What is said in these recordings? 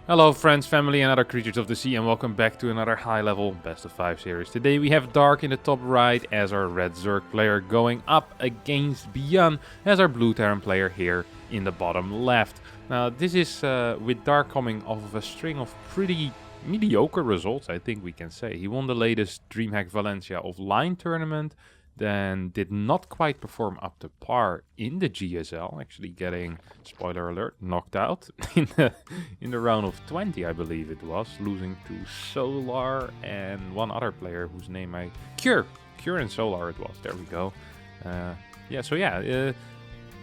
Hello friends, family and other creatures of the sea, and welcome back to another high-level Best of 5 series. Today we have Dark in the top right as our red Zerg player going up against ByuN as our blue Terran player here in the bottom left. Now this is with Dark coming off of a string of pretty mediocre results, I think we can say. He won the latest DreamHack Valencia offline tournament, then did not quite perform up to par in the GSL, actually getting, spoiler alert, knocked out in the round of 20, I believe it was, losing to Solar and one other player whose name Cure and Solar it was, there we go.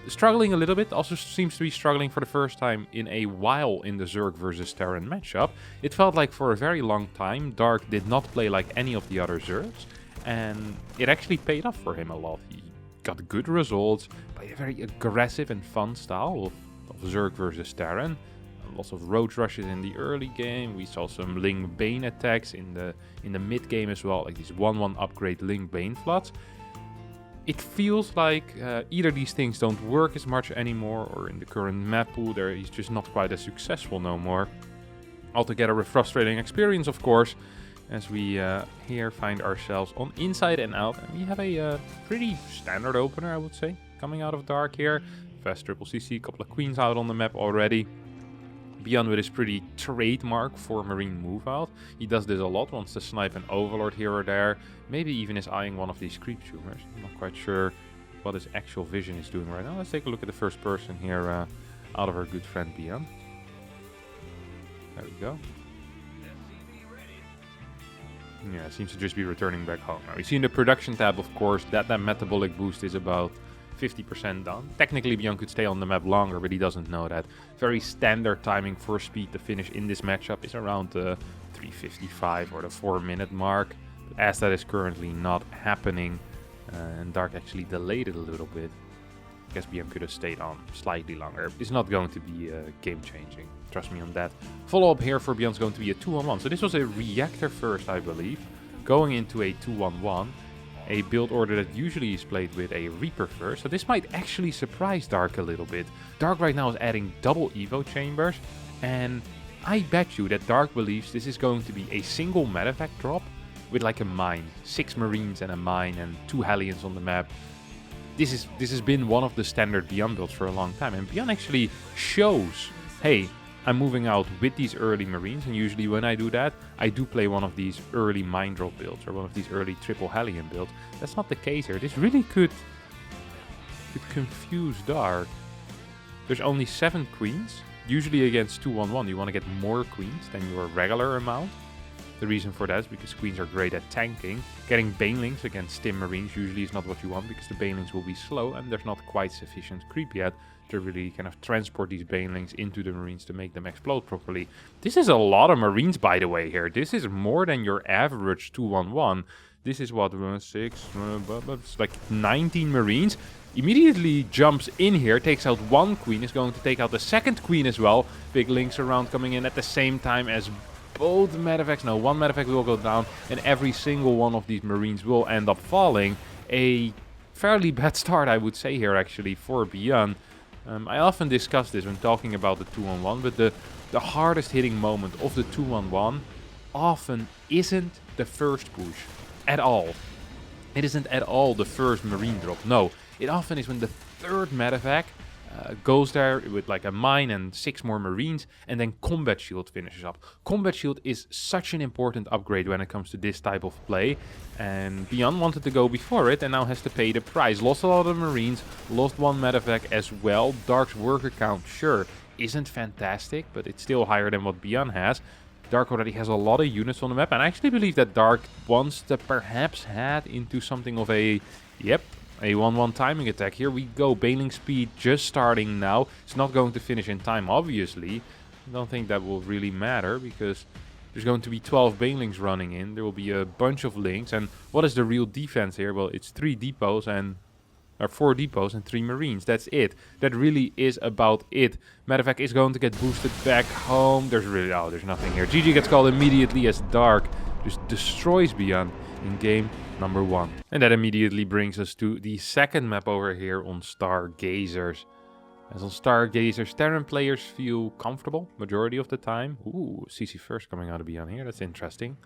Struggling a little bit, also seems to be struggling for the first time in a while in the Zerg versus Terran matchup. It felt like for a very long time Dark did not play like any of the other Zergs, and it actually paid off for him a lot. He got good results by a very aggressive and fun style of Zerg versus Terran. Lots of roach rushes in the early game. We saw some Ling Bane attacks in the mid game as well, like these 1-1 upgrade Ling Bane floods. It feels like either these things don't work as much anymore, or in the current map pool he's just not quite as successful no more. Altogether a frustrating experience, of course, as we here find ourselves on Inside and Out, and we have a pretty standard opener, I would say, coming out of Dark here. Fast triple CC, couple of queens out on the map already. ByuN with his pretty trademark 4 marine move out. He does this a lot, wants to snipe an overlord here or there, maybe even is eyeing one of these creep tumors. I'm not quite sure what his actual vision is doing right now. Let's take a look at the first person here out of our good friend ByuN. There we go. Yeah, seems to just be returning back home. Now we see in the production tab, of course, that metabolic boost is about 50% done. Technically, ByuN could stay on the map longer, but he doesn't know that. Very standard timing for speed to finish in this matchup is around the 3:55 or the 4-minute mark. But as that is currently not happening, and Dark actually delayed it a little bit, I guess ByuN could have stayed on slightly longer. It's not going to be game-changing. Trust me on that. Follow-up here for ByuN is going to be a 2-on-1. So this was a reactor first, I believe, going into a 2-on-1. A build order that usually is played with a Reaper first. So this might actually surprise Dark a little bit. Dark right now is adding double Evo chambers. And I bet you that Dark believes this is going to be a single medevac drop with like a mine. 6 marines and a mine and 2 Hellions on the map. This has been one of the standard ByuN builds for a long time, and ByuN actually shows, hey, I'm moving out with these early marines, and usually when I do that, I do play one of these early mine drop builds or one of these early triple Hellion builds. That's not the case here. This really could confuse Dark. There's only 7 queens. Usually against 2-on-1 you want to get more queens than your regular amount. The reason for that is because queens are great at tanking. Getting banelings against stim marines usually is not what you want, because the banelings will be slow and there's not quite sufficient creep yet to really kind of transport these banelings into the marines to make them explode properly. This is a lot of marines, by the way, here. This is more than your average 2-on-1. This is what, 6, it's like 19 marines. Immediately jumps in here, takes out 1 queen, is going to take out the 2nd queen as well. Big links around coming in at the same time as both medevacs. No, 1 medevac will go down, and every single one of these marines will end up falling. A fairly bad start, I would say, here actually for ByuN. I often discuss this when talking about the 2-on-1, but the hardest hitting moment of the 2-on-1 often isn't the first push at all. It isn't at all the first marine drop. No, it often is when the 3rd medevac goes there with like a mine and 6 more marines, and then combat shield finishes up. Combat shield is such an important upgrade when it comes to this type of play, and ByuN wanted to go before it and now has to pay the price. Lost a lot of marines, lost 1 medevac as well. Dark's worker count, sure, isn't fantastic, but it's still higher than what ByuN has. Dark already has a lot of units on the map, and I actually believe that Dark wants to perhaps head into something of a 1-1 timing attack. Here we go, Baneling speed just starting now. It's not going to finish in time, obviously. I don't think that will really matter, because there's going to be 12 Banelings running in. There will be a bunch of links, and what is the real defense here? Well, it's 4 depots and 3 marines. That's it. That really is about it. Medevac is going to get boosted back home. There's nothing here. GG gets called immediately as Dark just destroys ByuN in game number 1. And that immediately brings us to the second map over here on Stargazers. As on Stargazers, Terran players feel comfortable majority of the time. Ooh, CC first coming out of ByuN here. That's interesting.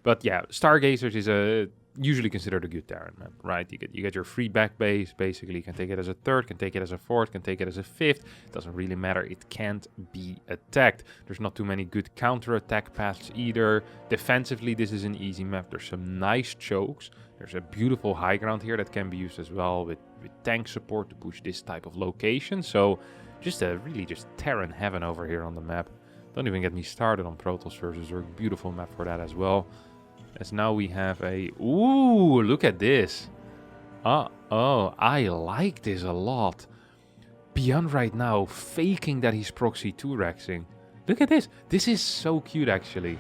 But yeah, Stargazers is usually considered a good Terran map, right? You get your free back base, basically. You can take it as a third, can take it as a fourth, can take it as a fifth. It doesn't really matter. It can't be attacked. There's not too many good counter-attack paths either. Defensively, this is an easy map. There's some nice chokes. There's a beautiful high ground here that can be used as well with tank support to push this type of location. So just really just Terran heaven over here on the map. Don't even get me started on Protoss versus Zerg. Beautiful map for that as well. As now we have a... Ooh, look at this. Oh, I like this a lot. ByuN right now faking that he's proxy 2-rexing. Look at this. This is so cute, actually.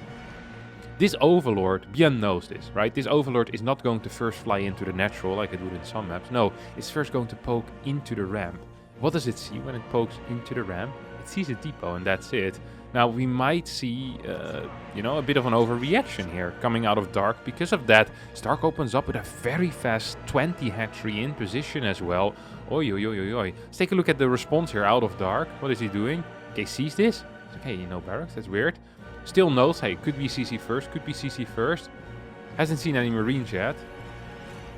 This Overlord, ByuN knows this, right? This Overlord is not going to first fly into the natural like it would in some maps. No, it's first going to poke into the ramp. What does it see when it pokes into the ramp? It sees a depot and that's it. Now, we might see, a bit of an overreaction here coming out of Dark. Because of that, Stark opens up with a very fast 20 hatchery in position as well. Oi, oi, oi, oi, oi. Let's take a look at the response here out of Dark. What is he doing? Okay, sees this. Okay, barracks, that's weird. Still knows, hey, could be CC first, could be CC first. Hasn't seen any Marines yet.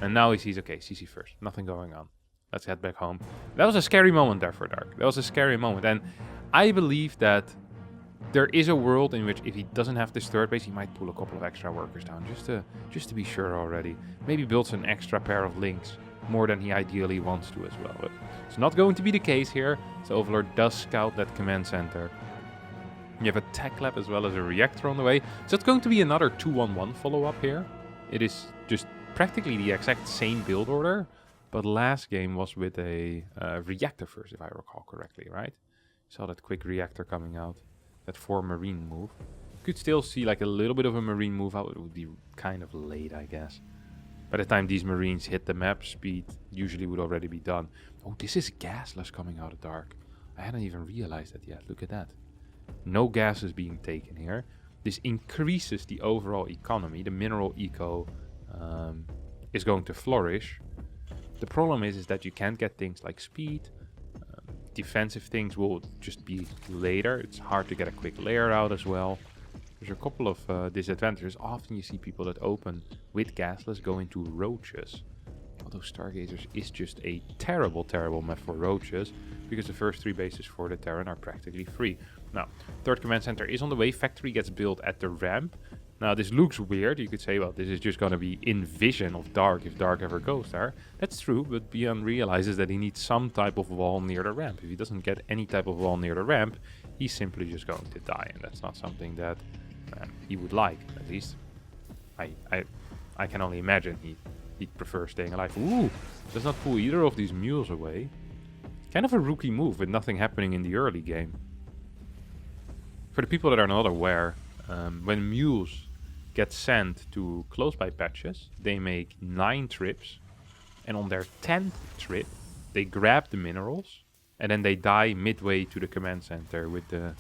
And now he sees, okay, CC first. Nothing going on. Let's head back home. That was a scary moment there for Dark. That was a scary moment. And I believe that there is a world in which if he doesn't have this third base, he might pull a couple of extra workers down just to be sure already. Maybe builds an extra pair of links more than he ideally wants to as well. But it's not going to be the case here. So Overlord does scout that command center. You have a tech lab as well as a reactor on the way. So it's going to be another 2-1-1 follow-up here. It is just practically the exact same build order. But last game was with a reactor first, if I recall correctly, right? Saw that quick reactor coming out. That 4 Marine move. Could still see like a little bit of a Marine move out. It would be kind of late, I guess. By the time these Marines hit the map speed, usually would already be done. Oh, this is gasless coming out of Dark. I hadn't even realized that yet. Look at that. No gas is being taken here. This increases the overall economy. The mineral eco is going to flourish. The problem is that you can't get things like speed. Defensive things will just be later. It's hard to get a quick layer out as well. There's a couple of disadvantages. Often you see people that open with gasless go into roaches. Although Stargazers is just a terrible, terrible map for roaches, because the first 3 bases for the Terran are practically free. Now, third command center is on the way. Factory gets built at the ramp. Now, this looks weird. You could say, well, this is just going to be in vision of Dark if Dark ever goes there. That's true, but ByuN realizes that he needs some type of wall near the ramp. If he doesn't get any type of wall near the ramp, he's simply just going to die. And that's not something that he would like, at least. I can only imagine he'd prefer staying alive. Ooh, does not pull either of these mules away. Kind of a rookie move with nothing happening in the early game. For the people that are not aware, when mules get sent to close by patches, they make 9 trips, and on their 10th trip they grab the minerals and then they die midway to the command center with the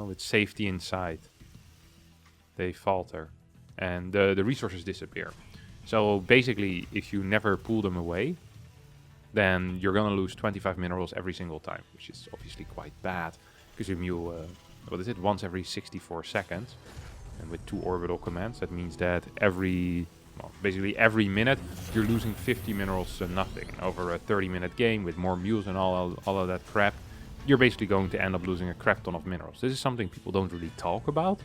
with safety inside. They falter and the resources disappear. So basically, if you never pull them away, then you're gonna lose 25 minerals every single time, which is obviously quite bad because your mule once every 64 seconds. And with 2 orbital commands, that means that basically every minute, you're losing 50 minerals to nothing. Over a 30-minute game with more mules and all of that crap, you're basically going to end up losing a crap ton of minerals. This is something people don't really talk about,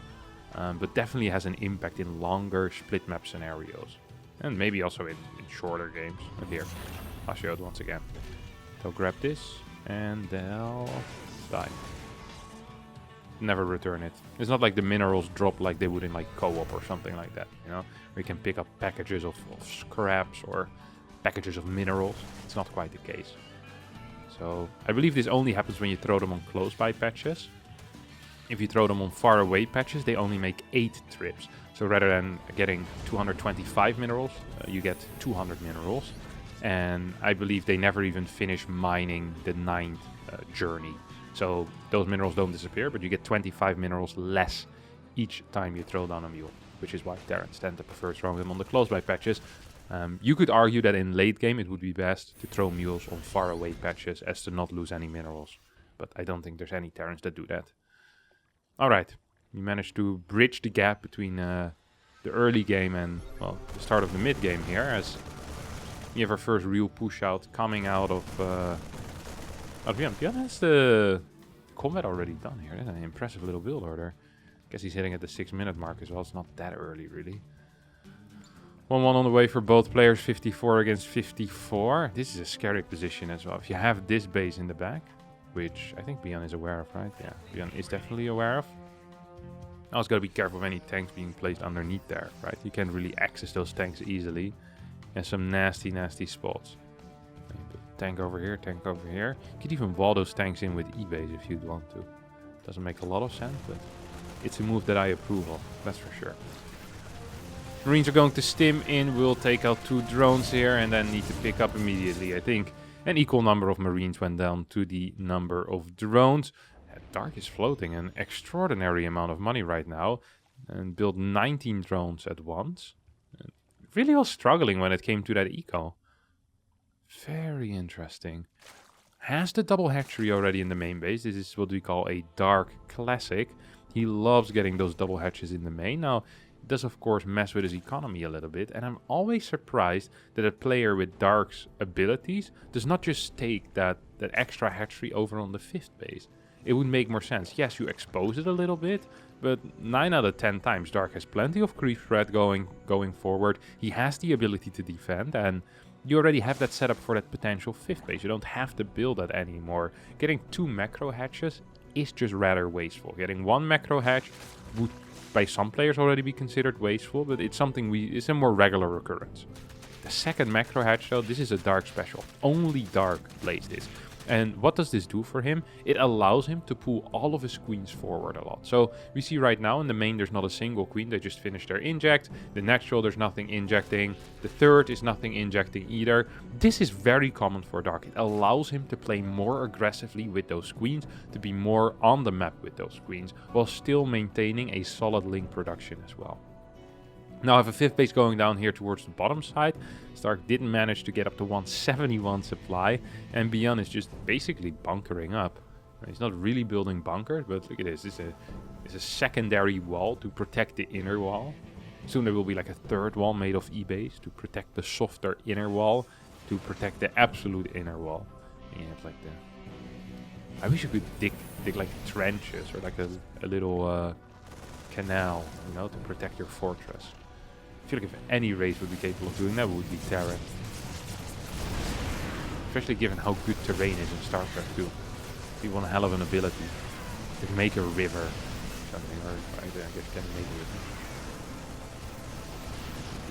but definitely has an impact in longer split map scenarios. And maybe also in shorter games. But here, I'll show it once again. They'll grab this, and they'll die. Never return it. It's not like the minerals drop like they would in like co-op or something like that, where you can pick up packages of scraps or packages of minerals. It's not quite the case. So I believe this only happens when you throw them on close by patches. If you throw them on far away patches, they only make 8 trips. So rather than getting 225 minerals, you get 200 minerals. And I believe they never even finish mining the 9th journey. So those minerals don't disappear, but you get 25 minerals less each time you throw down a mule, which is why Terrans tend to prefer throwing them on the close by patches. You could argue that in late game it would be best to throw mules on far away patches as to not lose any minerals. But I don't think there's any Terrans that do that. Alright, we managed to bridge the gap between the early game and, well, the start of the mid game here, as we have our first real push out coming out of ByuN. ByuN has the combat already done here. That's an impressive little build order. Guess he's hitting at the 6-minute mark as well. It's not that early, really. 1-1 on the way for both players, 54 against 54. This is a scary position as well. If you have this base in the back, which I think ByuN is aware of, right? Yeah, ByuN is definitely aware of. Also got to be careful of any tanks being placed underneath there, right? You can't really access those tanks easily. And some nasty, nasty spots. Tank over here, tank over here. You could even wall those tanks in with E-base if you'd want to. Doesn't make a lot of sense, but it's a move that I approve of, that's for sure. Marines are going to stim in. We'll take out 2 drones here and then need to pick up immediately. I think an equal number of Marines went down to the number of drones. Dark is floating an extraordinary amount of money right now and built 19 drones at once. And really was struggling when it came to that eco. Very interesting. Has the double hatchery already in the main base. This is what we call a Dark classic. He loves getting those double hatches in the main. Now, it does of course mess with his economy a little bit, and I'm always surprised that a player with Dark's abilities does not just take that extra hatchery over on the 5th base. It would make more sense. Yes, you expose it a little bit, but 9 out of 10 times Dark has plenty of creep threat going forward. He has the ability to defend, and you already have that set up for that potential 5th base. You don't have to build that anymore. Getting 2 macro hatches is just rather wasteful. Getting 1 macro hatch would by some players already be considered wasteful, but it's something it's a more regular occurrence. The 2nd macro hatch though, this is a Dark special. Only Dark plays this. And what does this do for him? It allows him to pull all of his queens forward a lot. So we see right now in the main there's not a single queen. They just finished their inject. The natural there's nothing injecting. The 3rd is nothing injecting either. This is very common for Dark. It allows him to play more aggressively with those queens, to be more on the map with those queens, while still maintaining a solid link production as well. Now I have a 5th base going down here towards the bottom side. Stark didn't manage to get up to 171 supply, and ByuN is just basically bunkering up. He's not really building bunkers, but look at this. It's a secondary wall to protect the inner wall. Soon there will be like a 3rd wall made of E-base to protect the softer inner wall, to protect the absolute inner wall. And you have like I wish you could dig like trenches or like a little canal, you know, to protect your fortress. I feel like if any race would be capable of doing that, it would be Terran. Especially given how good terrain is in StarCraft 2. You want a hell of an ability to make a river. Something, or I guess can make a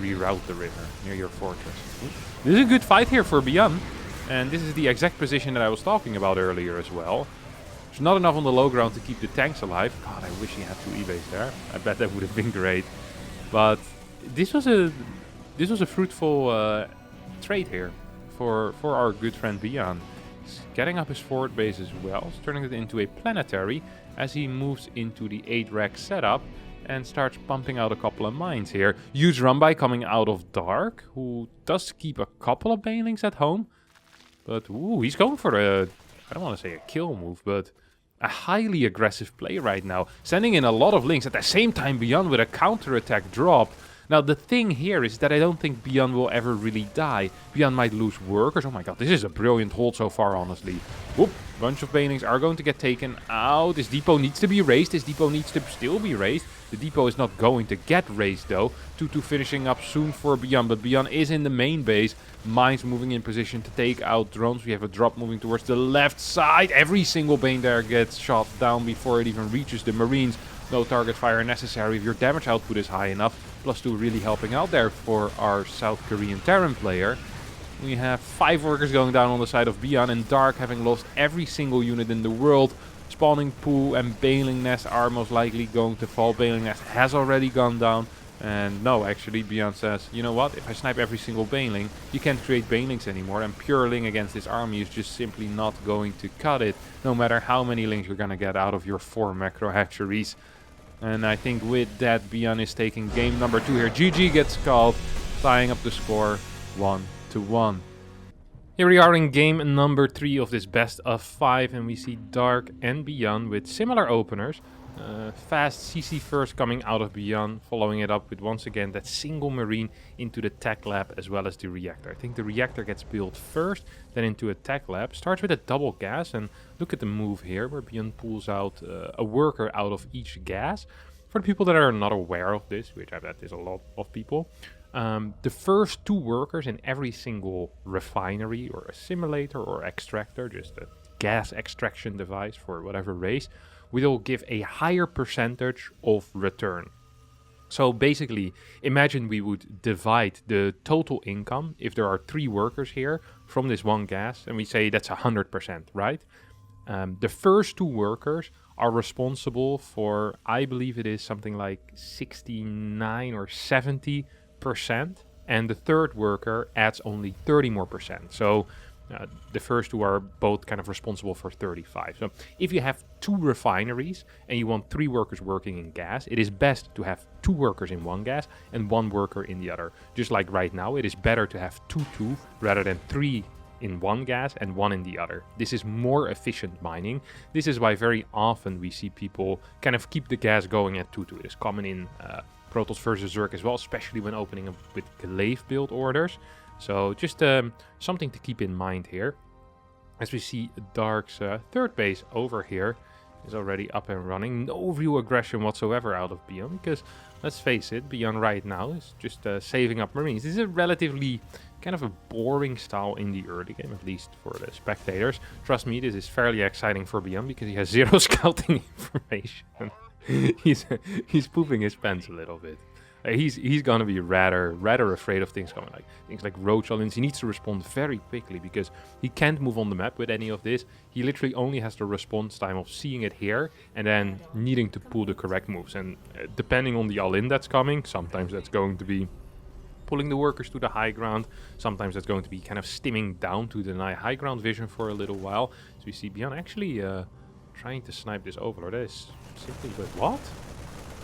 river. Reroute the river near your fortress. This is a good fight here for ByuN. And this is the exact position that I was talking about earlier as well. There's not enough on the low ground to keep the tanks alive. God, I wish he had 2 E-base there. I bet that would have been great. But this was a fruitful trade here for our good friend ByuN. He's getting up his forward base as well, turning it into a planetary as he moves into the 8-rack setup and starts pumping out a couple of mines here. Huge run by coming out of Dark, who does keep a couple of banelings at home. But ooh, he's going for I don't want to say a kill move, but a highly aggressive play right now. Sending in a lot of links at the same time ByuN with a counter-attack drop. Now the thing here is that I don't think ByuN will ever really die. ByuN might lose workers. Oh my god, this is a brilliant hold so far, honestly. Whoop, bunch of banelings are going to get taken out. This depot needs to be raised. This depot needs to still be raised. The depot is not going to get raised though. 2-2 finishing up soon for ByuN, but ByuN is in the main base. Mines moving in position to take out drones. We have a drop moving towards the left side. Every single bane there gets shot down before it even reaches the Marines. No target fire necessary if your damage output is high enough. +2 really helping out there for our South Korean Terran player. We have 5 workers going down on the side of ByuN, and Dark having lost every single unit in the world. Spawning pool and Baneling Nest are most likely going to fall. Baneling Nest has already gone down. And no, actually, ByuN says, you know what, if I snipe every single Baneling, you can't create Banelings anymore. And pure Ling against this army is just simply not going to cut it. No matter how many Lings you're going to get out of your 4 macro hatcheries. And I think with that, ByuN is taking game number 2 here. GG gets called. tying up the score 1-1. Here we are in game number 3 of this best of 5, and we see Dark and ByuN with similar openers. Fast CC first coming out of ByuN, following it up with once again that single marine into the tech lab as well as the reactor. I think the reactor gets built first, then into a tech lab. Starts with a double gas, and look at the move here where ByuN pulls out a worker out of each gas. For the people that are not aware of this, which I bet is a lot of people, the first 2 workers in every single refinery or assimilator or extractor, just a gas extraction device for whatever race, will give a higher percentage of return. So basically, imagine we would divide the total income, if there are 3 workers here, from this one gas, and we say that's 100%, right? The first 2 workers are responsible for, I believe it is something like 69 or 70%, and the third worker adds only 30 more percent. So the first 2 are both kind of responsible for 35. So if you have 2 refineries and you want 3 workers working in gas, it is best to have 2 workers in one gas and 1 worker in the other. Just like right now, it is better to have 2 rather than 3 in one gas and 1 in the other. This is more efficient mining. This is why very often we see people kind of keep the gas going at 2. It is common in Protoss versus Zerg as well, especially when opening up with glaive build orders. So just something to keep in mind here. As we see Dark's third base over here is already up and running. No real aggression whatsoever out of ByuN, because let's face it, ByuN right now is just saving up marines. This is a relatively kind of a boring style in the early game, at least for the spectators. Trust me, this is fairly exciting for ByuN because he has 0 scouting information. he's pooping his pants a little bit. He's gonna be rather afraid of things coming, like things like roach islands. He needs to respond very quickly because he can't move on the map with any of this. He literally only has the response time of seeing it here and then needing to pull the correct moves. And depending on the all-in that's coming, sometimes that's going to be pulling the workers to the high ground. Sometimes that's going to be kind of stimming down to deny high ground vision for a little while. So we see ByuN actually trying to snipe this overlord. That is simply, but what?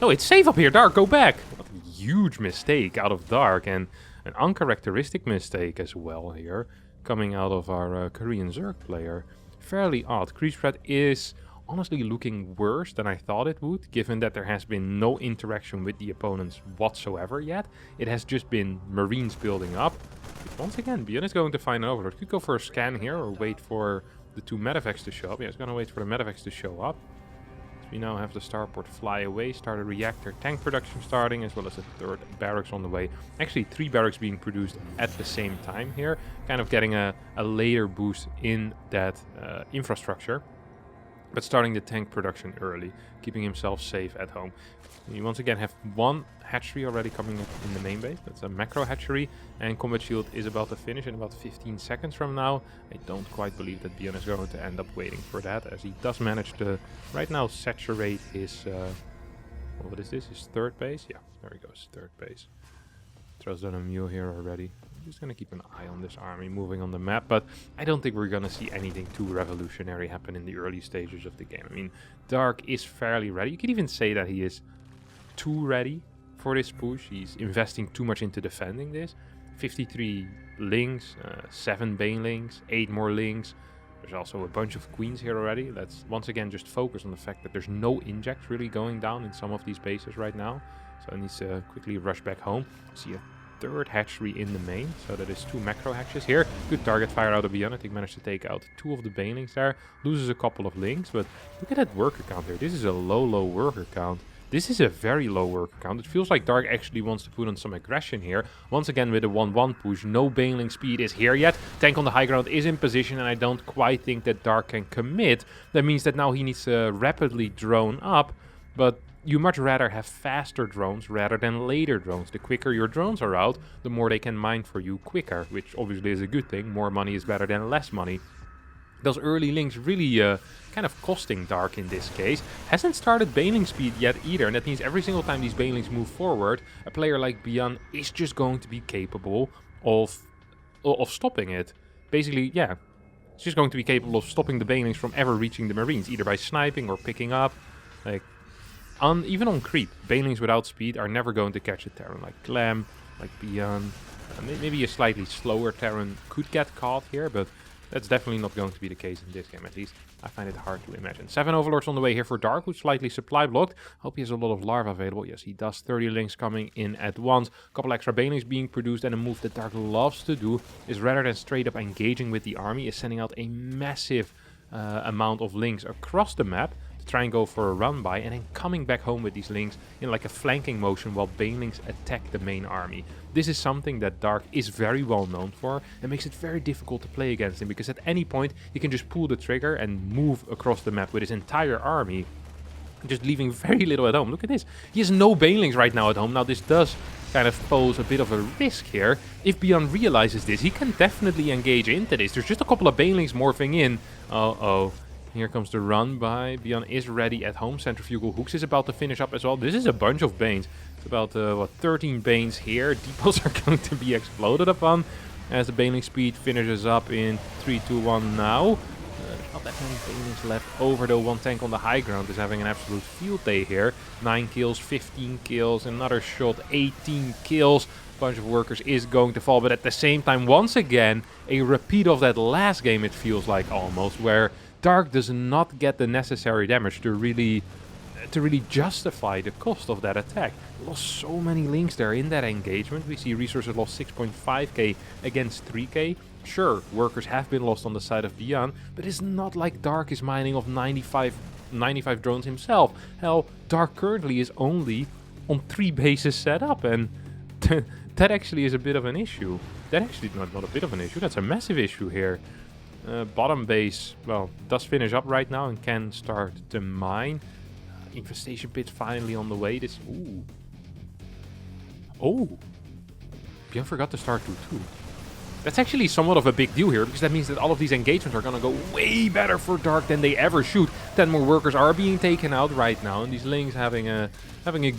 No, it's safe up here, Dark, go back! What a huge mistake out of Dark, and an uncharacteristic mistake as well here, coming out of our Korean Zerg player. Fairly odd. Creep spread is honestly looking worse than I thought it would, given that there has been no interaction with the opponents whatsoever yet. It has just been Marines building up. But once again, ByuN is going to find an overlord. Could go for a scan here or wait for the 2 medevacs to show up. Yeah, it's going to wait for the medevacs to show up. We now have the starport fly away, start a reactor tank production starting, as well as a 3rd barracks on the way. Actually 3 barracks being produced at the same time here, kind of getting a later boost in that infrastructure. But starting the tank production early, keeping himself safe at home. You once again have 1 hatchery already coming up in the main base. That's a macro hatchery, and combat shield is about to finish in about 15 seconds from now. I don't quite believe that ByuN is going to end up waiting for that, as he does manage to right now saturate his what is this, his 3rd base? Yeah, there he goes, 3rd base. Throws down a mule here already. I'm just gonna keep an eye on this army moving on the map, but I don't think we're gonna see anything too revolutionary happen in the early stages of the game. I mean, Dark is fairly ready. You could even say that he is too ready for this push. He's investing too much into defending this. 53 links, 7 banelings, 8 more links. There's also a bunch of queens here already. Let's once again just focus on the fact that there's no injects really going down in some of these bases right now. So I need to quickly rush back home. See a 3rd hatchery in the main, so that is 2 macro hatches here. Good target fire out of ByuN. I think managed to take out 2 of the banelings there. Loses a couple of links, but look at that worker count here. This is a low worker count. This is a very low worker count. It feels like Dark actually wants to put on some aggression here. Once again with a 1-1 push. No baneling speed is here yet. Tank on the high ground is in position, and I don't quite think that Dark can commit. That means that now he needs to rapidly drone up, but you much rather have faster drones rather than later drones. The quicker your drones are out, the more they can mine for you quicker, which obviously is a good thing. More money is better than less money. Those early links really kind of costing Dark in this case. Hasn't started baneling speed yet either, and that means every single time these banelings move forward, a player like ByuN is just going to be capable of stopping it. Basically, yeah, it's just going to be capable of stopping the banelings from ever reaching the Marines, either by sniping or picking up. Like, even on creep, banelings without speed are never going to catch a Terran like Clam, like ByuN, Maybe a slightly slower Terran could get caught here, but that's definitely not going to be the case in this game, at least. I find it hard to imagine. 7 Overlords on the way here for Dark, who's slightly supply blocked. Hope he has a lot of larva available. Yes, he does. 30 links coming in at once. A couple extra banelings being produced, and a move that Dark loves to do is, rather than straight up engaging with the army, is sending out a massive amount of links across the map to try and go for a run by, and then coming back home with these links in like a flanking motion while banelings attack the main army. This is something that Dark is very well known for, and makes it very difficult to play against him, because at any point he can just pull the trigger and move across the map with his entire army, just leaving very little at home. Look at this. He has no banelings right now at home. Now this does kind of pose a bit of a risk here. If ByuN realizes this, he can definitely engage into this. There's just a couple of banelings morphing in. Uh-oh. Here comes the run by. ByuN is ready at home. Centrifugal Hooks is about to finish up as well. This is a bunch of Banes. It's about, 13 Banes here. Depots are going to be exploded upon as the Baneling speed finishes up in 3, 2, 1 now. Not that many Banelings left over, though. One tank on the high ground is having an absolute field day here. 9 kills, 15 kills, another shot, 18 kills. Bunch of workers is going to fall, but at the same time, once again, a repeat of that last game, it feels like almost, where Dark does not get the necessary damage to really justify the cost of that attack. Lost so many links there in that engagement. We see resources lost 6.5k against 3k. Sure, workers have been lost on the side of ByuN, but it's not like Dark is mining off 95 drones himself. Hell, Dark currently is only on 3 bases set up, and that actually is a bit of an issue. That actually not a bit of an issue, that's a massive issue here. Bottom base, well, does finish up right now and can start to mine. Infestation pit finally on the way. This, ooh. Oh, ByuN forgot to start 2-2. That's actually somewhat of a big deal here, because that means that all of these engagements are going to go way better for Dark than they ever should. 10 more workers are being taken out right now, and these Lings having a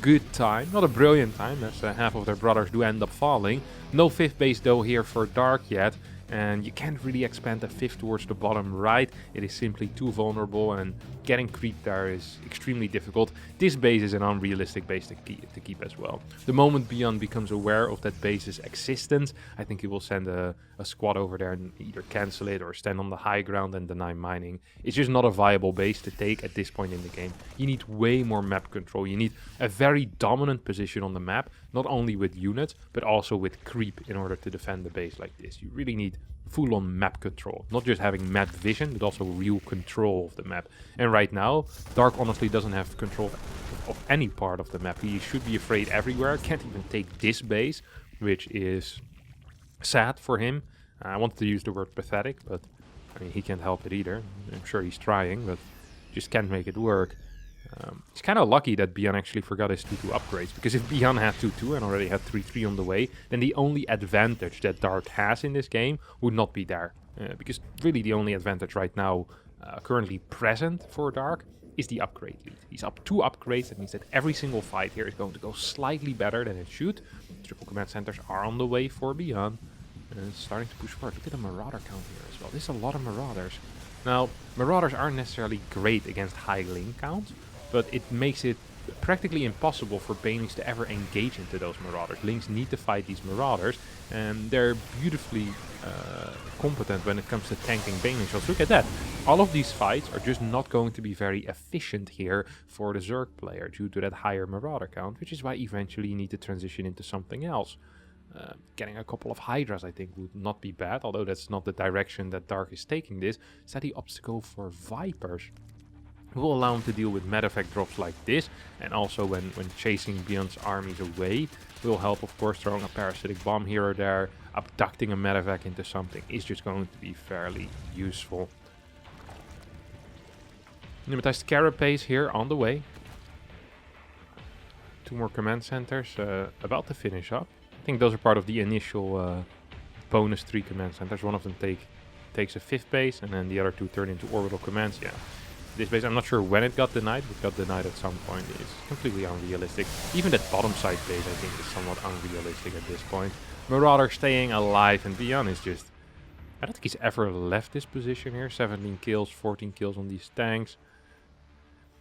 good time. Not a brilliant time, as half of their brothers do end up falling. No 5th base though here for Dark yet. And you can't really expand a 5th towards the bottom right. It is simply too vulnerable, and getting creep there is extremely difficult. This base is an unrealistic base to keep as well. The moment ByuN becomes aware of that base's existence, I think he will send a squad over there and either cancel it or stand on the high ground and deny mining. It's just not a viable base to take at this point in the game. You need way more map control. You need a very dominant position on the map, not only with units, but also with creep in order to defend the base like this. You really need full-on map control. Not just having map vision, but also real control of the map. And right now, Dark honestly doesn't have control of any part of the map. He should be afraid everywhere. Can't even take this base, which is sad for him. I wanted to use the word pathetic, but I mean, he can't help it either. I'm sure he's trying, but just can't make it work. It's kind of lucky that ByuN actually forgot his 2-2 upgrades, because if ByuN had 2-2 and already had 3-3 on the way, then the only advantage that Dark has in this game would not be there. Because really the only advantage right now currently present for Dark is the upgrade lead. He's up 2 upgrades. That means that every single fight here is going to go slightly better than it should. Triple command centers are on the way for ByuN. And it's starting to push forward. Look at the Marauder count here as well. There's a lot of Marauders. Now, Marauders aren't necessarily great against high link counts, but it makes it practically impossible for Banelings to ever engage into those Marauders. Lings need to fight these Marauders, and they're beautifully competent when it comes to tanking Baneling shots. Look at that. All of these fights are just not going to be very efficient here for the Zerg player due to that higher Marauder count, which is why eventually you need to transition into something else. Getting a couple of Hydras, I think, would not be bad, although that's not the direction that Dark is taking this. Is that he opts to go for Vipers? It will allow him to deal with medevac drops like this, and also when chasing ByuN's armies away. Will help, of course. Throwing a parasitic bomb here or there, abducting a medevac into something is just going to be fairly useful. Pneumatized Carapace here on the way. 2 more command centers about to finish up. I think those are part of the initial bonus 3 command centers. One of them takes a 5th base, and then the other 2 turn into orbital commands. Yeah. This base, I'm not sure when it got denied, but it got denied at some point. It's completely unrealistic. Even that bottom side base, I think, is somewhat unrealistic at this point. Marauder staying alive, and ByuN is just... I don't think he's ever left this position here. 17 kills, 14 kills on these tanks.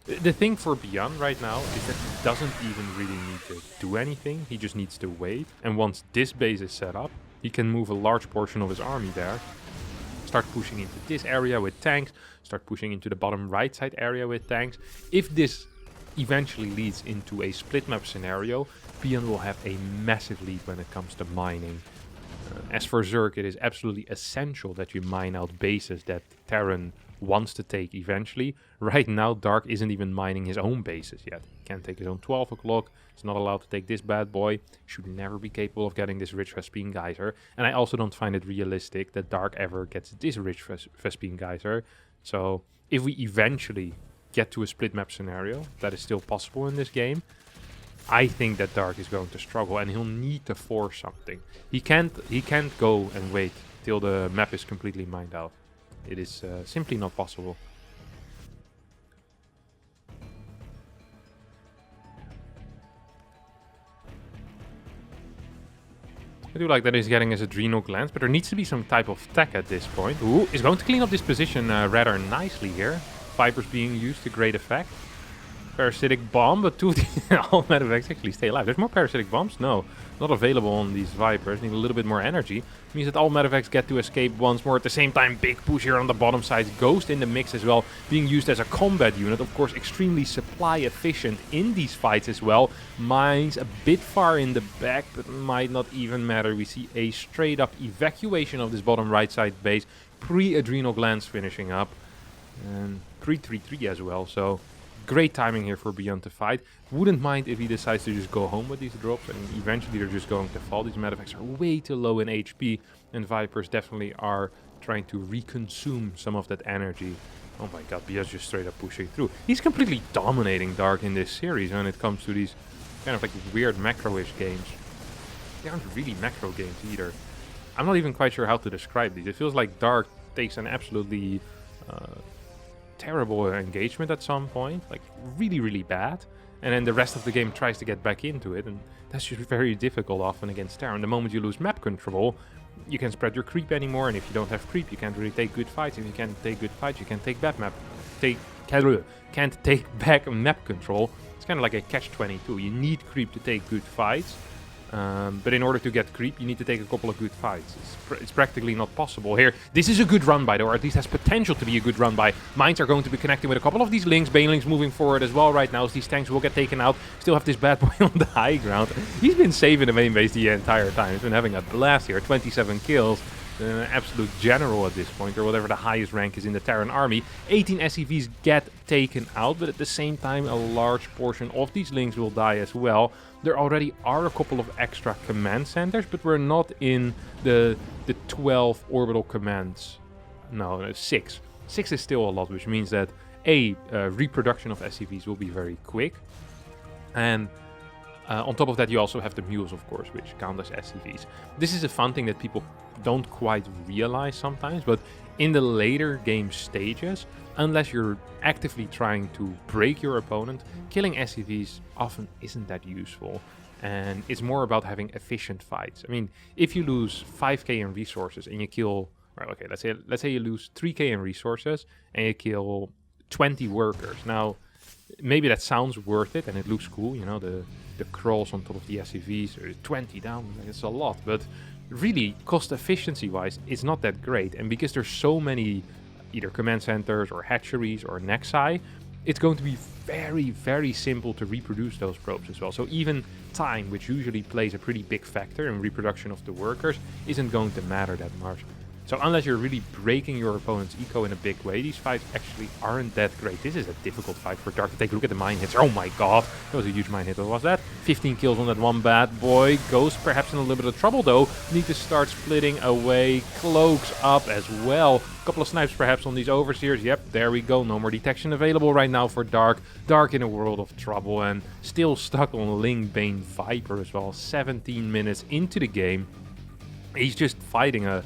The thing for ByuN right now is that he doesn't even really need to do anything. He just needs to wait. And once this base is set up, he can move a large portion of his army there. Start pushing into this area with tanks. Start pushing into the bottom right side area with tanks. If this eventually leads into a split map scenario, ByuN will have a massive lead when it comes to mining. As for Zerg, it is absolutely essential that you mine out bases that Terran wants to take eventually. Right now, Dark isn't even mining his own bases yet. He can't take his own 12 o'clock. He's not allowed to take this bad boy. Should never be capable of getting this rich Vespene geyser. And I also don't find it realistic that Dark ever gets this rich Vespene geyser. So if we eventually get to a split map scenario, that is still possible in this game, I think that Dark is going to struggle and he'll need to force something. He can't go and wait till the map is completely mined out. It is simply not possible. I do like that he's getting his adrenal glands, but there needs to be some type of tech at this point. Ooh, he's going to clean up this position rather nicely here. Vipers being used to great effect. Parasitic bomb, but two of the all medevacs actually stay alive. There's more parasitic bombs? No, not available on these Vipers. Need a little bit more energy. Means that all medevacs get to escape once more. At the same time, big push here on the bottom side. Ghost in the mix as well, being used as a combat unit. Of course, extremely supply efficient in these fights as well. Mines a bit far in the back, but might not even matter. We see a straight up evacuation of this bottom right side base. Pre-adrenal glands finishing up. And pre-3-3 as well, so great timing here for ByuN to fight. Wouldn't mind if he decides to just go home with these drops, and eventually they're just going to fall. These medevacs are way too low in HP, and Vipers definitely are trying to reconsume some of that energy. Oh my god, ByuN's just straight up pushing through. He's completely dominating Dark in this series when it comes to these kind of like weird macro-ish games. They aren't really macro games either. I'm not even quite sure how to describe these. It feels like Dark takes an absolutely terrible engagement at some point, like really, really bad, and then the rest of the game tries to get back into it, and that's just very difficult often against Terran. The moment you lose map control, you can't spread your creep anymore, and if you don't have creep, you can't really take good fights. If you can't take good fights, you can't take back map. Can't take back map control. It's kind of like a catch-22. You need creep to take good fights. But in order to get creep, you need to take a couple of good fights. It's practically not possible here. This is a good run by, though, or at least has potential to be a good run by. Mines are going to be connecting with a couple of these links. Banelings moving forward as well right now, as these tanks will get taken out. Still have this bad boy on the high ground. He's been saving the main base the entire time. He's been having a blast here. 27 kills. An absolute general at this point, or whatever the highest rank is in the Terran army. 18 SCVs get taken out, but at the same time a large portion of these links will die as well. There already are a couple of extra command centers, but we're not in the 12 orbital commands. No, 6. 6 is still a lot, which means that reproduction of SCVs will be very quick. And on top of that, you also have the mules, of course, which count as SCVs. This is a fun thing that people don't quite realize sometimes, but in the later game stages, unless you're actively trying to break your opponent, killing SCVs often isn't that useful. And it's more about having efficient fights. I mean, if you lose 5k in resources and you kill, right, okay, let's say you lose 3k in resources and you kill 20 workers. Now, maybe that sounds worth it and it looks cool, you know, the crawls on top of the SCVs, 20 down, it's a lot, but really cost efficiency wise it's not that great. And because there's so many either command centers or hatcheries or nexi, it's going to be very, very simple to reproduce those probes as well. So even time, which usually plays a pretty big factor in reproduction of the workers, isn't going to matter that much. So unless you're really breaking your opponent's eco in a big way, these fights actually aren't that great. This is a difficult fight for Dark to take a look at the mine hits. Oh my god, that was a huge mine hit. What was that? 15 kills on that one bad boy. Ghost perhaps in a little bit of trouble though. Need to start splitting away. Cloaks up as well. A couple of snipes perhaps on these overseers. Yep, there we go. No more detection available right now for Dark. Dark in a world of trouble and still stuck on Lingbane Viper as well. 17 minutes into the game. He's just fighting a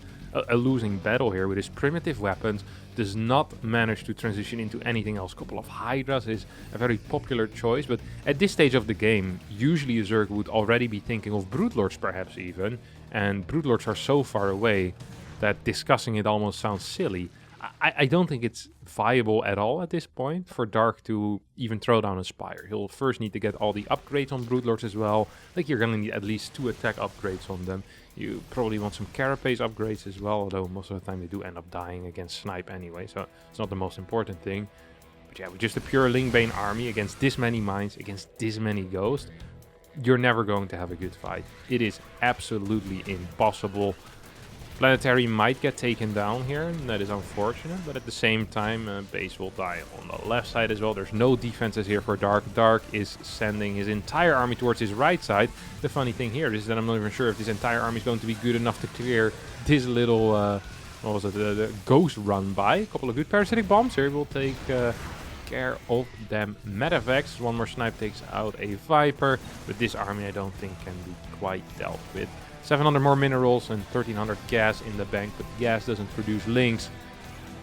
losing battle here with his primitive weapons. Does not manage to transition into anything else. Couple of Hydras is a very popular choice, but at this stage of the game, usually a Zerg would already be thinking of Broodlords perhaps even, and Broodlords are so far away that discussing it almost sounds silly. I don't think it's viable at all at this point for Dark to even throw down a Spire. He'll first need to get all the upgrades on Broodlords as well. Like, you're gonna need at least 2 attack upgrades on them. You probably want some Carapace upgrades as well, although most of the time they do end up dying against Snipe anyway, so it's not the most important thing. But yeah, with just a pure Lingbane army against this many mines, against this many ghosts, you're never going to have a good fight. It is absolutely impossible. Planetary might get taken down here, and that is unfortunate, but at the same time, base will die on the left side as well. There's no defenses here for Dark. Dark is sending his entire army towards his right side. The funny thing here is that I'm not even sure if this entire army is going to be good enough to clear this little, what was it, the ghost run by. A couple of good parasitic bombs here will take care of them. Metavex, one more snipe takes out a Viper, but this army I don't think can be quite dealt with. 700 more minerals and 1300 gas in the bank, but gas doesn't produce links.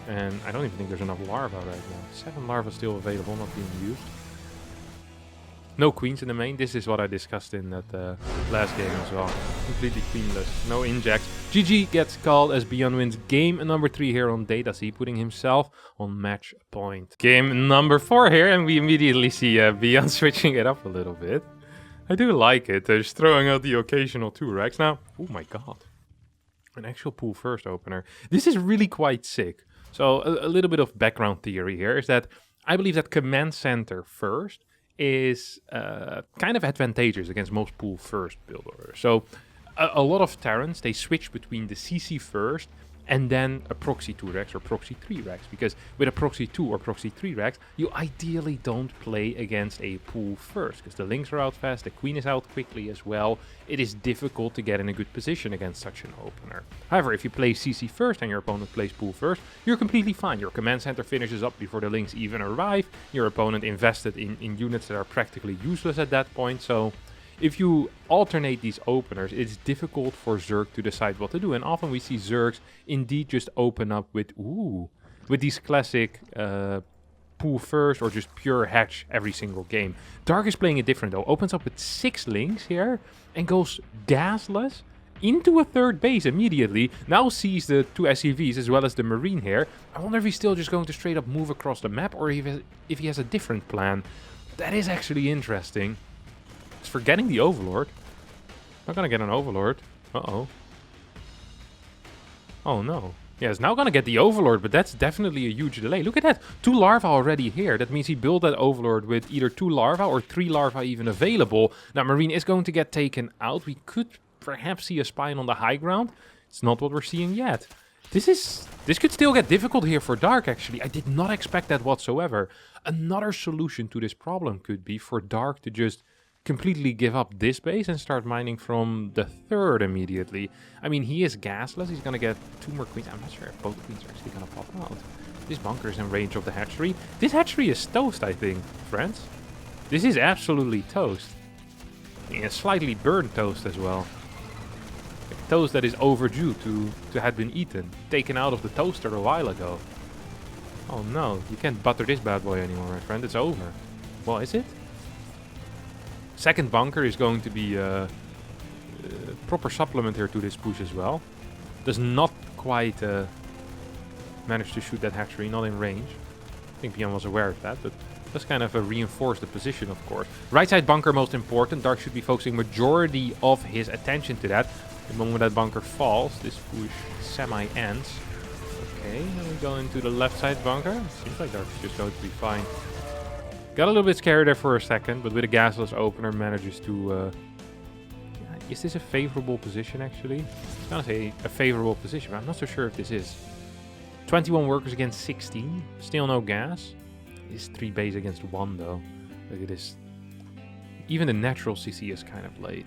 And I don't even think there's enough larvae right now. 7 larvae still available, not being used. No queens in the main. This is what I discussed in that last game as well. Completely queenless. No injects. GG gets called as ByuN wins game number 3 here on DataC, putting himself on match point. Game number 4 here, and we immediately see ByuN switching it up a little bit. I do like it. They're just throwing out the occasional 2 racks. Now, oh my god. An actual pool first opener. This is really quite sick. So a little bit of background theory here is that I believe that command center first is kind of advantageous against most pool first build orders. So a lot of Terrans, they switch between the CC first and then a proxy 2 racks or proxy 3 racks, because with a proxy 2 or proxy 3 racks, you ideally don't play against a pool first, because the links are out fast, the queen is out quickly as well. It is difficult to get in a good position against such an opener. However, if you play CC first and your opponent plays pool first, you're completely fine. Your command center finishes up before the links even arrive. Your opponent invested in units that are practically useless at that point, so if you alternate these openers, it's difficult for Zerg to decide what to do. And often we see Zergs indeed just open up with these classic pool first or just pure hatch every single game. Dark is playing it different though. Opens up with 6 links here and goes gasless into a 3rd base immediately. Now sees the 2 SCVs as well as the Marine here. I wonder if he's still just going to straight up move across the map or if he has a different plan. That is actually interesting. For getting the Overlord. Not gonna get an Overlord. Uh-oh. Oh no. Yeah, it's now gonna get the Overlord, but that's definitely a huge delay. Look at that. 2 larvae already here. That means he built that Overlord with either 2 larvae or 3 larvae even available. Now, Marine is going to get taken out. We could perhaps see a Spine on the high ground. It's not what we're seeing yet. This could still get difficult here for Dark, actually. I did not expect that whatsoever. Another solution to this problem could be for Dark to just completely give up this base and start mining from the 3rd immediately. I mean, he is gasless. He's gonna get 2 more queens. I'm not sure if both queens are actually gonna pop out. This bunker is in range of the hatchery. This hatchery is toast, I think, friends. This is absolutely toast. And slightly burnt toast as well. Like toast that is overdue to have been eaten. Taken out of the toaster a while ago. Oh no, you can't butter this bad boy anymore, my friend. It's over. Well, is it? Second bunker is going to be a proper supplement here to this push as well. Does not quite manage to shoot that hatchery, not in range. I think ByuN was aware of that, but does kind of reinforce the position, of course. Right side bunker most important. Dark should be focusing majority of his attention to that. The moment that bunker falls, this push semi-ends. Okay, then we go into the left side bunker. Seems like Dark is just going to be fine. Got a little bit scared there for a second, but with a gasless opener manages to... is this a favorable position, actually? I was gonna say a favorable position, but I'm not so sure if this is. 21 workers against 16. Still no gas. It is 3 base against 1, though. Look at this. Even the natural CC is kind of late.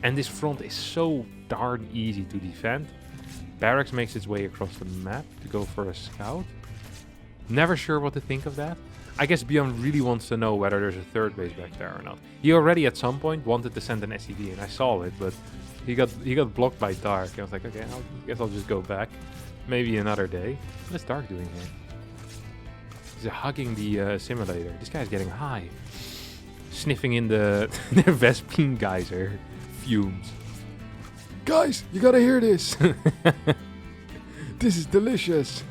And this front is so darn easy to defend. Barracks makes its way across the map to go for a scout. Never sure what to think of that. I guess ByuN really wants to know whether there's a 3rd base back there or not. He already at some point wanted to send an SCV, and I saw it, but he got blocked by Dark. I was like, okay, I guess I'll just go back. Maybe another day. What is Dark doing here? He's hugging the simulator. This guy's getting high. Sniffing in the Vespine geyser fumes. Guys, you gotta hear this. This is delicious.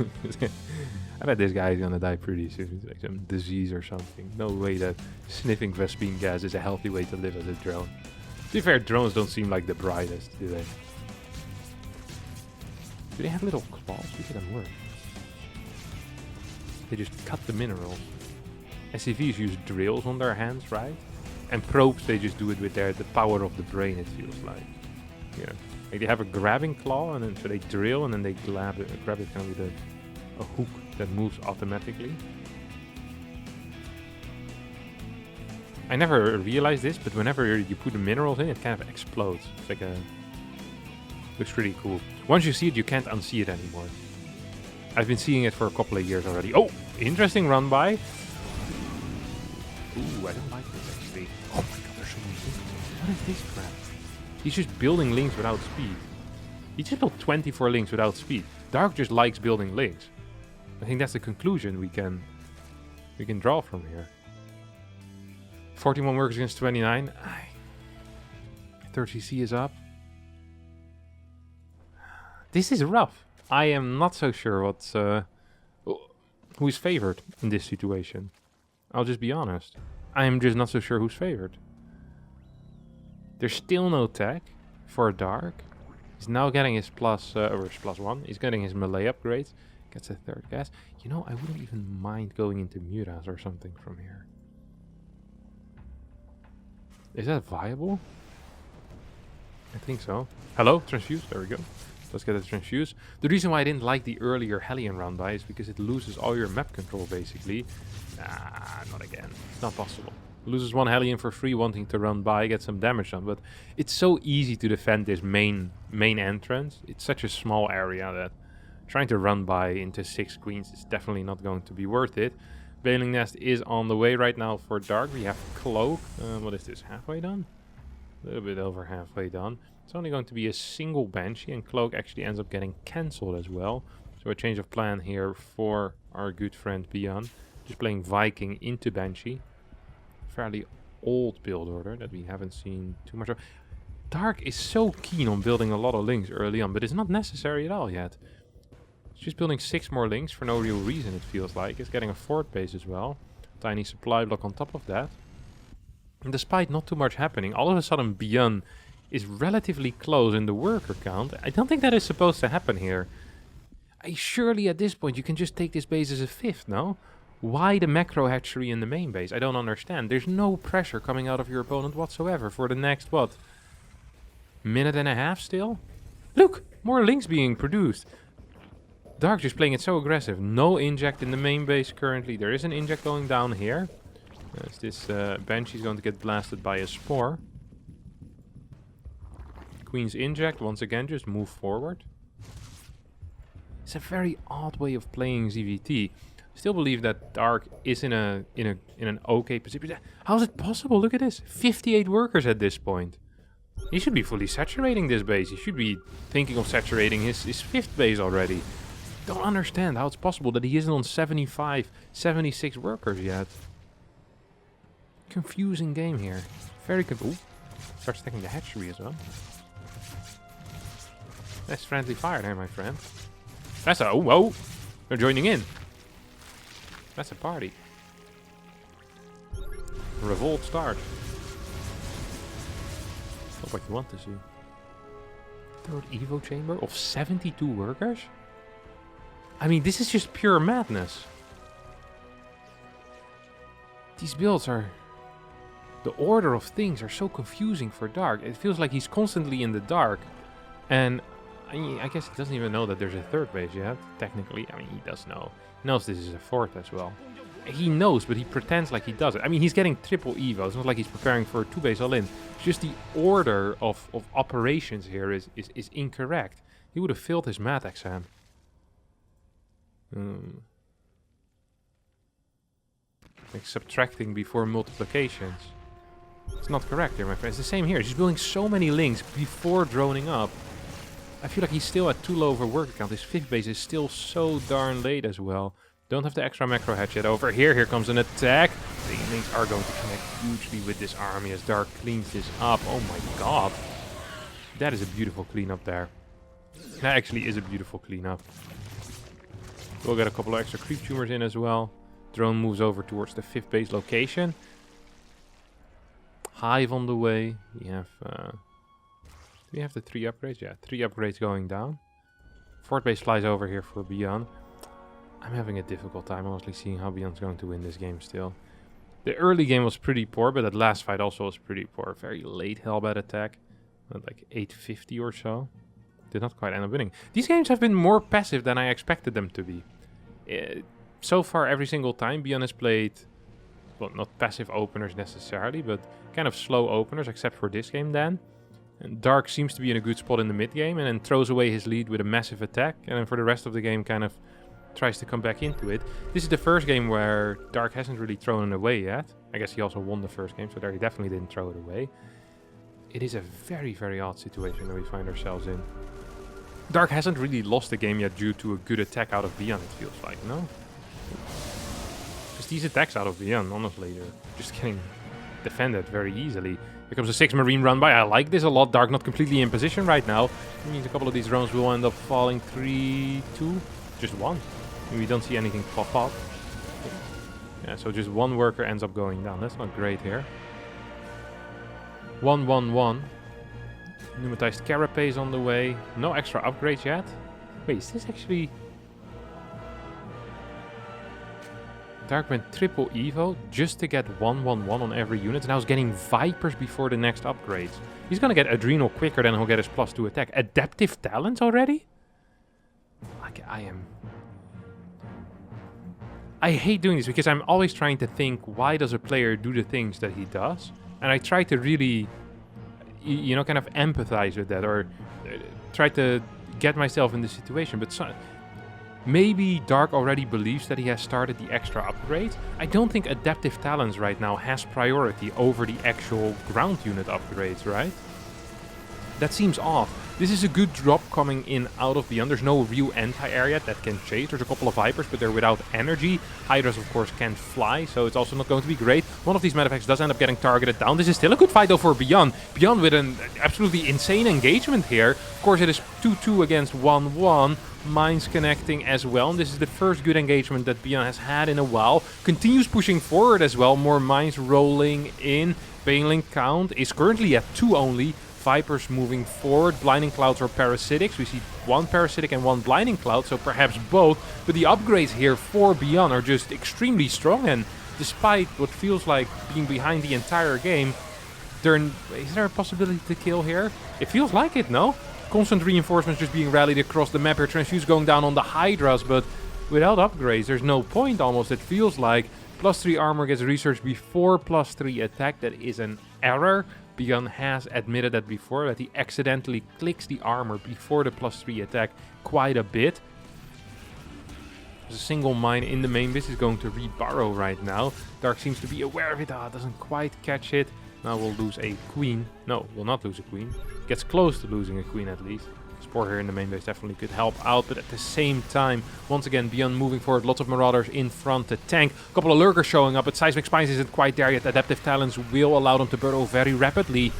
I bet this guy is gonna die pretty soon. It's like some disease or something. No way that sniffing Vespine gas is a healthy way to live as a drone. To be fair, drones don't seem like the brightest, do they? Do they have little claws? Look at them work. They just cut the minerals. SCVs use drills on their hands, right? And probes, they just do it with the power of the brain, it feels like. Yeah. Like they have a grabbing claw, and then so they drill, and then they grab it kind of with a hook that moves automatically. I never realized this, but whenever you put the minerals in, it kind of explodes. It's like looks pretty cool. Once you see it, you can't unsee it anymore. I've been seeing it for a couple of years already. Oh, interesting run by. Ooh, I don't like this actually. Oh my god, there's so many things. What is this crap? He's just building links without speed. He just built 24 links without speed. Dark just likes building links. I think that's the conclusion we can draw from here. 41 workers against 29. 30C is up. This is rough. I am not so sure what's who's favored in this situation. I'll just be honest. I am just not so sure who's favored. There's still no tech for Dark. He's now getting his +1. He's getting his melee upgrades. Gets a third gas. You know, I wouldn't even mind going into Muras or something from here. Is that viable? I think so. Hello, transfuse. There we go. Let's get it transfused. The reason why I didn't like the earlier Hellion run by is because it loses all your map control basically. Nah, not again. It's not possible. Loses one Hellion for free, wanting to run by, get some damage done. But it's so easy to defend this main entrance. It's such a small area that trying to run by into 6 queens is definitely not going to be worth it. Bailing Nest is on the way right now for Dark. We have Cloak. What is this? Halfway done? A little bit over halfway done. It's only going to be a single Banshee, and Cloak actually ends up getting cancelled as well. So a change of plan here for our good friend ByuN. Just playing Viking into Banshee. Fairly old build order that we haven't seen too much of. Dark is so keen on building a lot of links early on, but it's not necessary at all yet. He's just building 6 more links for no real reason, it feels like. He's getting a fort base as well. Tiny supply block on top of that. And despite not too much happening, all of a sudden ByuN is relatively close in the worker count. I don't think that is supposed to happen here. Surely at this point you can just take this base as a 5th, no? Why the macro hatchery in the main base? I don't understand. There's no pressure coming out of your opponent whatsoever for the next, what? Minute and a half still? Look! More links being produced. Dark just playing it so aggressive. No inject in the main base currently. There is an inject going down here. As this Banshee's going to get blasted by a Spore. Queen's inject, once again, just move forward. It's a very odd way of playing ZVT. Still believe that Dark is in an okay position. How is it possible? Look at this. 58 workers at this point. He should be fully saturating this base. He should be thinking of saturating his 5th base already. Don't understand how it's possible that he isn't on 75, 76 workers yet. Confusing game here. Very confusing. Starts attacking the hatchery as well. That's friendly fire there, my friend. That's a... Oh, whoa! They're joining in. That's a party. Revolt start. Not what you want to see. Third Evo chamber of 72 workers? I mean, this is just pure madness. These builds are... The order of things are so confusing for Dark. It feels like he's constantly in the dark. And I guess he doesn't even know that there's a 3rd base yet, technically. I mean, he does know. He knows this is a 4th as well. He knows, but he pretends like he doesn't. I mean, he's getting triple Evo. It's not like he's preparing for a 2-base all-in. It's just the order of operations here is incorrect. He would have failed his math exam. Like subtracting before multiplications. It's not correct here, my friend. It's the same here. He's building so many links before droning up. I feel like he's still at too low of a worker count. His 5th base is still so darn late as well. Don't have the extra macro hatch yet over here. Here comes an attack. The links are going to connect hugely with this army as Dark cleans this up. Oh my god. That is a beautiful cleanup there. That actually is a beautiful cleanup. We'll get a couple of extra creep tumors in as well. Drone moves over towards the 5th base location. Hive on the way. We have... do we have the 3 upgrades? Yeah, 3 upgrades going down. 4th base flies over here for ByuN. I'm having a difficult time honestly seeing how ByuN's going to win this game still. The early game was pretty poor, but that last fight also was pretty poor. Very late Hellbat attack. At like 850 or so. Did not quite end up winning. These games have been more passive than I expected them to be. So far, every single time, ByuN has played, well, not passive openers necessarily, but kind of slow openers, except for this game then. And Dark seems to be in a good spot in the mid game, and then throws away his lead with a massive attack, and then for the rest of the game kind of tries to come back into it. This is the first game where Dark hasn't really thrown it away yet. I guess he also won the first game, so there he definitely didn't throw it away. It is a very, very odd situation that we find ourselves in. Dark hasn't really lost the game yet due to a good attack out of ByuN, it feels like, no? Because these attacks out of ByuN, honestly, they're just getting defended very easily. Here comes a 6 Marine run by. I like this a lot. Dark not completely in position right now. It means a couple of these drones will end up falling 3, 2, just 1. We don't see anything pop up. Yeah, so just 1 worker ends up going down. That's not great here. 1, 1, 1. Pneumatized carapace on the way. No extra upgrades yet. Wait, is this actually... Dark went triple Evo just to get 1, 1, 1 on every unit. And now he's getting Vipers before the next upgrades. He's gonna get Adrenal quicker than he'll get his +2 attack. Adaptive Talents already? Like, I hate doing this because I'm always trying to think, why does a player do the things that he does? And I try to really... you know, kind of empathize with that, or try to get myself in the situation. But maybe Dark already believes that he has started the extra upgrades. I don't think Adaptive Talents right now has priority over the actual ground unit upgrades, right? That seems off. This is a good drop coming in out of ByuN. There's no real anti-area that can chase. There's a couple of Vipers, but they're without energy. Hydras, of course, can't fly, so it's also not going to be great. One of these medevacts does end up getting targeted down. This is still a good fight, though, for ByuN. ByuN with an absolutely insane engagement here. Of course, it is 2-2 against 1-1. Mines connecting as well. And this is the first good engagement that ByuN has had in a while. Continues pushing forward as well. More mines rolling in. Banelink count is currently at 2 only. Vipers moving forward. Blinding Clouds or Parasitics. We see 1 Parasitic and 1 Blinding Cloud, so perhaps both. But the upgrades here for ByuN are just extremely strong, and despite what feels like being behind the entire game, is there a possibility to kill here? It feels like it, no? Constant reinforcements just being rallied across the map here. Transfuse going down on the Hydras, but without upgrades, there's no point almost, it feels like. +3 armor gets researched before +3 attack. That is an error. ByuN has admitted that before, that he accidentally clicks the armor before the +3 attack quite a bit. There's a single mine in the main base. Is going to reburrow right now. Dark seems to be aware of it. Doesn't quite catch it. Now we'll lose a queen. No, we'll not lose a queen. Gets close to losing a queen at least. Spore here in the main base definitely could help out, but at the same time, once again, ByuN moving forward. Lots of Marauders in front to tank. A couple of Lurkers showing up, but Seismic Spines isn't quite there yet. Adaptive Talents will allow them to burrow very rapidly.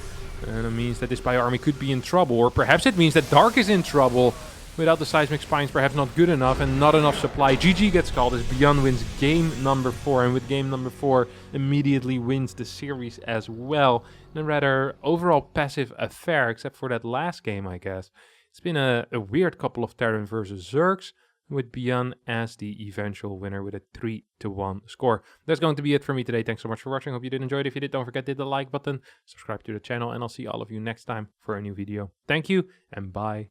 And it means that this Bio army could be in trouble, or perhaps it means that Dark is in trouble. Without the Seismic Spines, perhaps not good enough and not enough supply. GG gets called as ByuN wins game number 4, and with game number 4, immediately wins the series as well. In a rather overall passive affair, except for that last game, I guess. It's been a weird couple of Terran versus Zergs, with ByuN as the eventual winner with a 3-1 score. That's going to be it for me today. Thanks so much for watching. Hope you did enjoy it. If you did, don't forget to hit the like button, subscribe to the channel, and I'll see all of you next time for a new video. Thank you, and bye.